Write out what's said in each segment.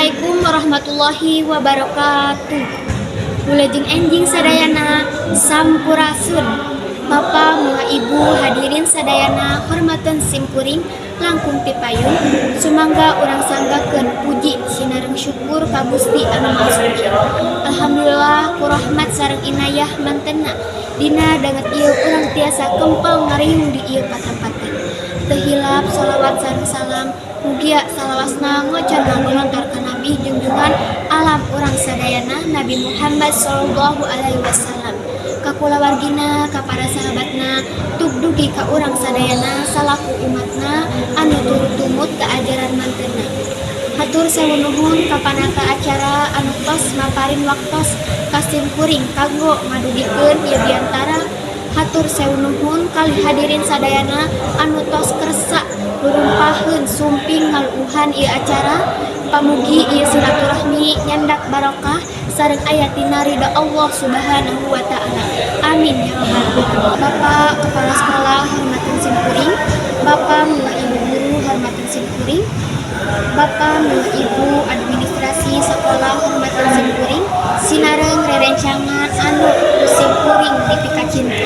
Assalamualaikum warahmatullahi wabarakatuh. Wilujeng enjing sadayana sampurasun. Bapa muha ibu hadirin sadayana hormaten simkuring langkung pipayun. Sumangga urang sanggakeun puji sinareng syukur ka Gusti Anu Maha Suci. Alhamdulillah ku rahmat sareng inayah mantenna dina danget ieu urang tiasa kempel ngariung di ieu patempat. Teu hilap sholawat sareng salam mugia salawasna ngocan ngolontar ka Nabi junjungan alam urang sadayana Nabi Muhammad sallallahu alaihi wasallam, ka kulawargina, ka para sahabatna, tugdugi ka urang sadayana salaku umatna anu turut tumut ka ajaran mantenna. Hatur sewu nuhun ka panata acara anu tos maparin waktos kasimkuring kanggo ngadugikeun ieu diantara. Hatur sewu nuhun kali hadirin sadayana anu tos kersa nurumpaheun sumping ngaluuhan ieu acara. Pamugi ieu silaturahmi nyandak barokah sareng aya tina ridho Allah Subhanahu wa taala. Amin ya rabbal alamin. Bapak Kepala Sekolah hormatin simkuring, Bapak muha Ibu guru hormatin simkuring, Bapak muha Ibu administrasi sekolah hormatin simkuring, sinareng rerencangan anu simkuring dipikacinta.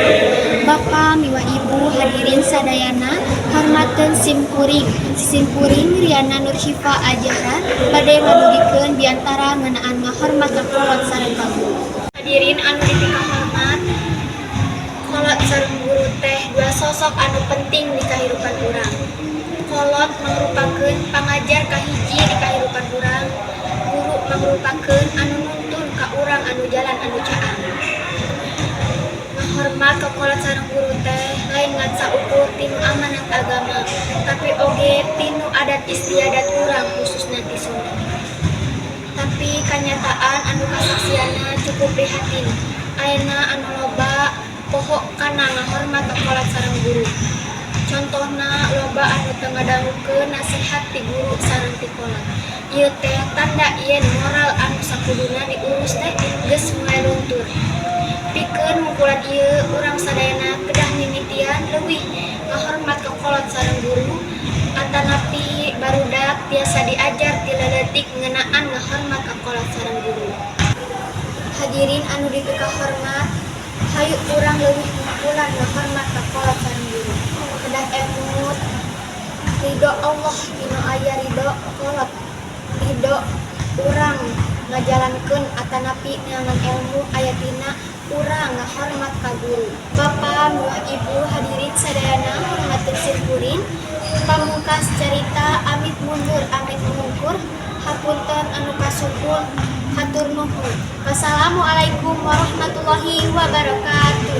Bapak miwa Ibu hadirin sadayana hormaten simkuring. Simkuring Riana Nur Syifa Ajaran bade ngadugikeun diantara ngeunaan ngahormat ka kolot sareng ka guru. Hadirin anu dipika hormat, kolot sareng guru teh dua sosok anu penting di kahirupan urang. Kolot mangrupakeun pangajar kahiji di kahirupan urang. Guru mangrupakeun anu nuntun ka urang anu jalan anu caang. Hormat ka kolot sareng guru teh lain ngan saukur tinu amanat agama, tapi oge tinu adat istiadat urang khususna ti Sunda. Tapi kanyataan anu kasaksiana cukup prihatin. Ayeuna anu loba poho kana ngahormat ka kolot sareng guru. Contohna loba anu teu ngadangukeun nasihat ti guru sareng ti kolot. Ieu teh tanda yen moral anu sakuduna diurus teh geus mulai luntur. Pikeun mungkulan ieu urang sadayana kedah mimitian leuwih ngahormat ka kolot sareng guru atanapi barudak tiasa diajar ti leuletik ngeunaan ngahormat ka kolot sareng guru. Hadirin anu dipika hormat, hayu urang leuwih mungkulan ngahormat ka kolot sareng guru. Kedah emut ridho Allah dina aya ridho kolot, ridho urang ngajalankeun atanapi neangan ilmu aya dina urang ngahormat ka guru. Bapak muha Ibu hadirin sadayana hormatin simkuring, pamungkas carita amit mundur amit mungkur, hapunten anu kasukul hatur nuhun. Wassalamualaikum warahmatullahi wabarakatuh.